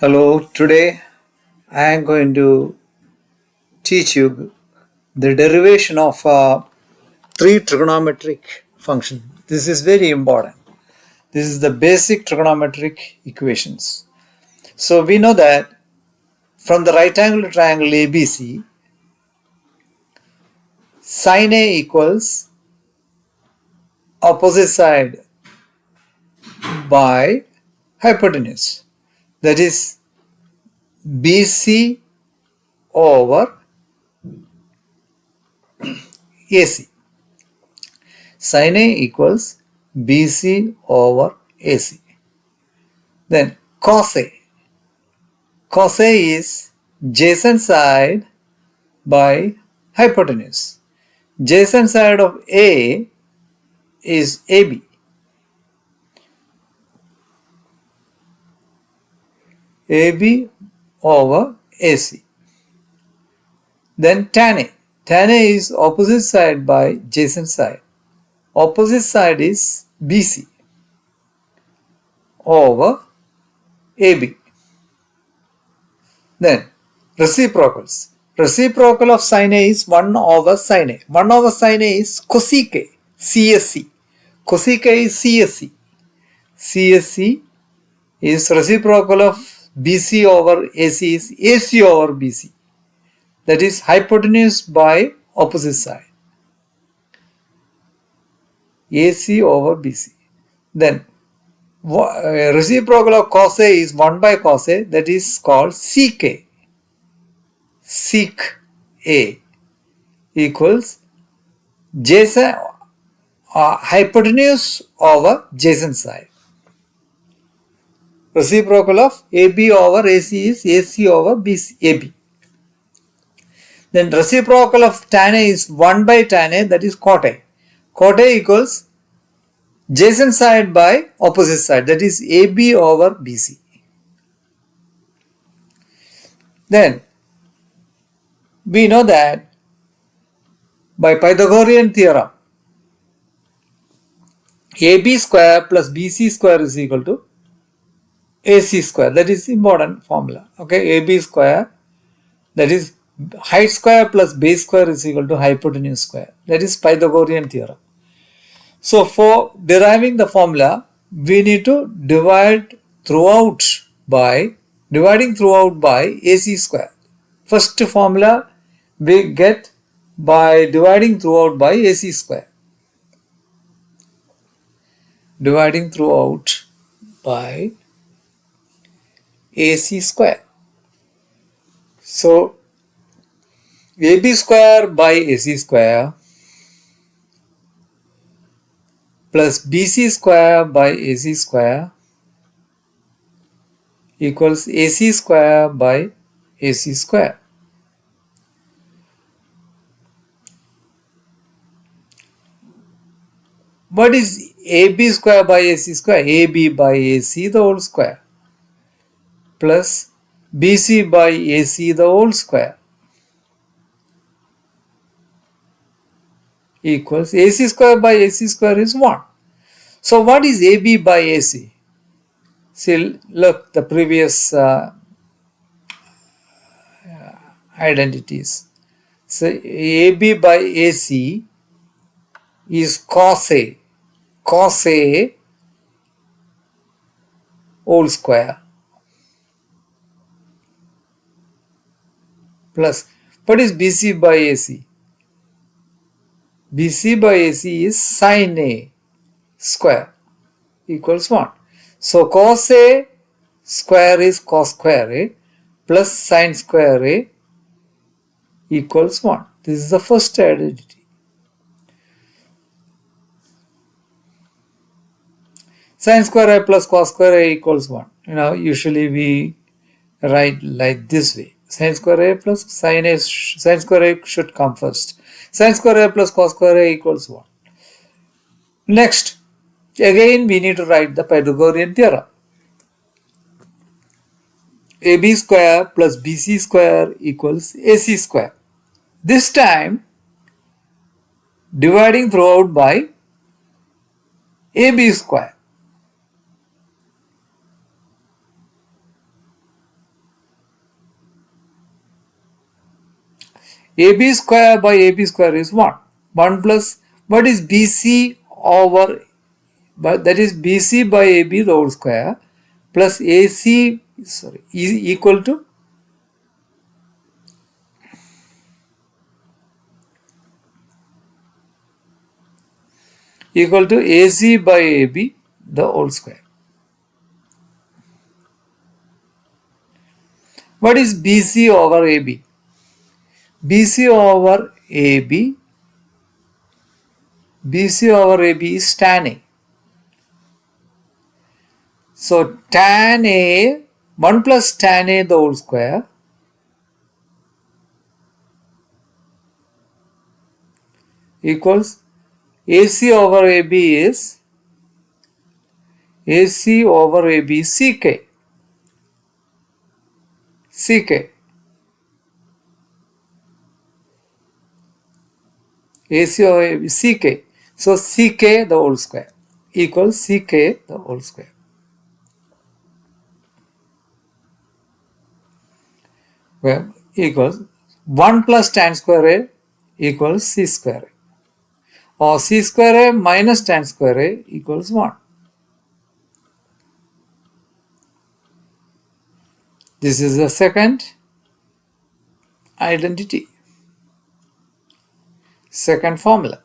Hello, today I am going to teach you the derivation of three trigonometric function. This is very important. This is the basic trigonometric equations. So we know that from the right angle triangle ABC, sin A equals opposite side by hypotenuse. That is BC over AC. Sin A equals BC over AC. Then cos A. Cos A is adjacent side by hypotenuse. Adjacent side of A is AB. AB over AC. Then tan A. Tan A is opposite side by adjacent side. Opposite side is BC over AB. Then reciprocals. Reciprocal of sin A is 1 over sin A. 1 over sin A is cosec A, CSC. Cosec A is CSC. CSC is reciprocal of BC over AC is AC over BC. That is hypotenuse by opposite side. AC over BC. Then reciprocal of cos A is 1 by cos A, that is called sec A. Sec A equals hypotenuse over adjacent side. Reciprocal of AB over AC is AC over BC, AB. Then reciprocal of tan A is 1 by tan A, that is cot A. Cot A equals adjacent side by opposite side, that is AB over BC. Then we know that by Pythagorean theorem, AB square plus BC square is equal to AC square. That is important formula. Okay, AB square, that is height square plus base square is equal to hypotenuse square. That is Pythagorean theorem. So for deriving the formula, we need to dividing throughout by AC square. First formula we get by dividing throughout by AC square. Dividing throughout by AC square. So AB square by AC square plus BC square by AC square equals AC square by AC square. What is AB square by AC square? AB by AC the whole square plus BC by AC the whole square equals AC square by AC square is 1. So what is AB by AC? See, look, the previous identities. So AB by AC is cos A whole square plus what is BC by AC? BC by AC is sin A square equals 1. So cos A square is cos square A plus sin square A equals 1. This is the first identity. Sin square A plus cos square A equals 1. Usually we write like this way. Sin square A plus sin square A should come first. Sin square A plus cos square A equals 1. Next, again we need to write the Pythagorean theorem. AB square plus BC square equals AC square. This time dividing throughout by AB square. AB square by AB square is 1. 1 plus, what is BC over, but that is BC by AB the whole square plus AC, sorry, is equal to AC by AB the whole square. What is BC over AB? BC over AB is tan A. So tan A, 1 plus tan A the whole square equals AC over AB is AC over AB CK. AC over AB CK. So CK the whole square equals CK the whole square. Well, equals 1 plus tan square A equals C square A, or C square A minus tan square A equals 1. This is the second identity, second formula.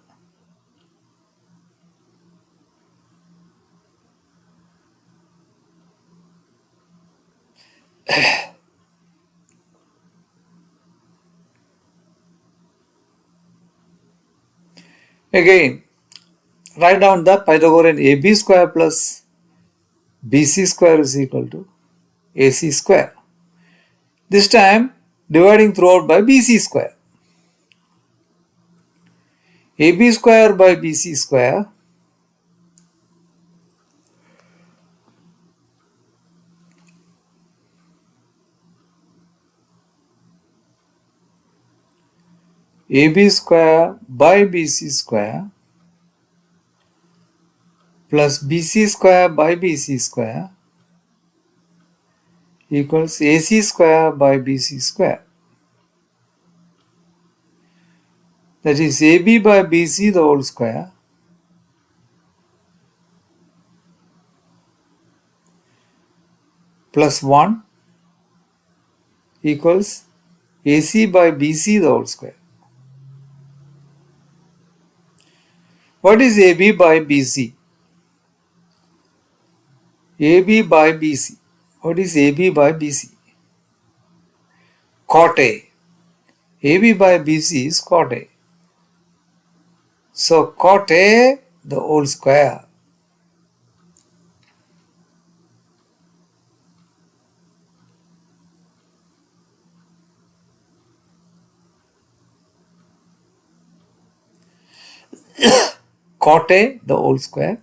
Again, write down the Pythagorean AB square plus BC square is equal to AC square. This time dividing throughout by BC square. AB square by BC square AB square by BC square plus BC square by BC square equals AC square by BC square. That is AB by BC the whole square plus 1 equals AC by BC the whole square. What is AB by BC? AB by BC. What is AB by BC? Cot A. AB by BC is cot A. So cot A the whole square cot A the whole square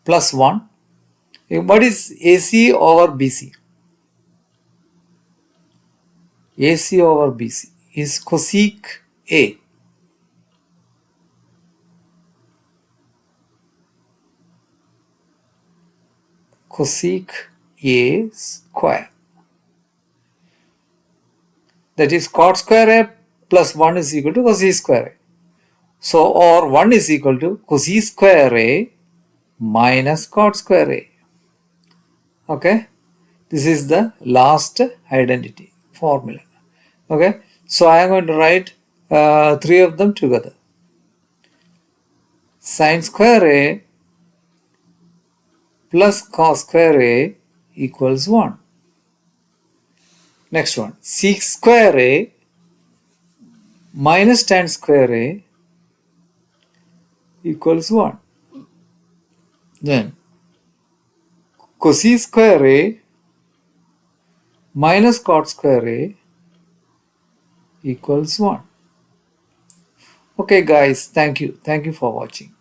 plus 1. What is AC over BC? AC over BC is cosec A. Cosec A square. That is cot square A plus 1 is equal to cosec square A. So, or 1 is equal to cosec square A minus cot square A. Okay. This is the last identity formula. Okay. So, I am going to write 3 of them together. Sin square A plus cos square A equals 1. Next one, sec square A minus tan square A equals 1. Then cosec square A minus cot square A equals 1. Okay guys, thank you. Thank you for watching.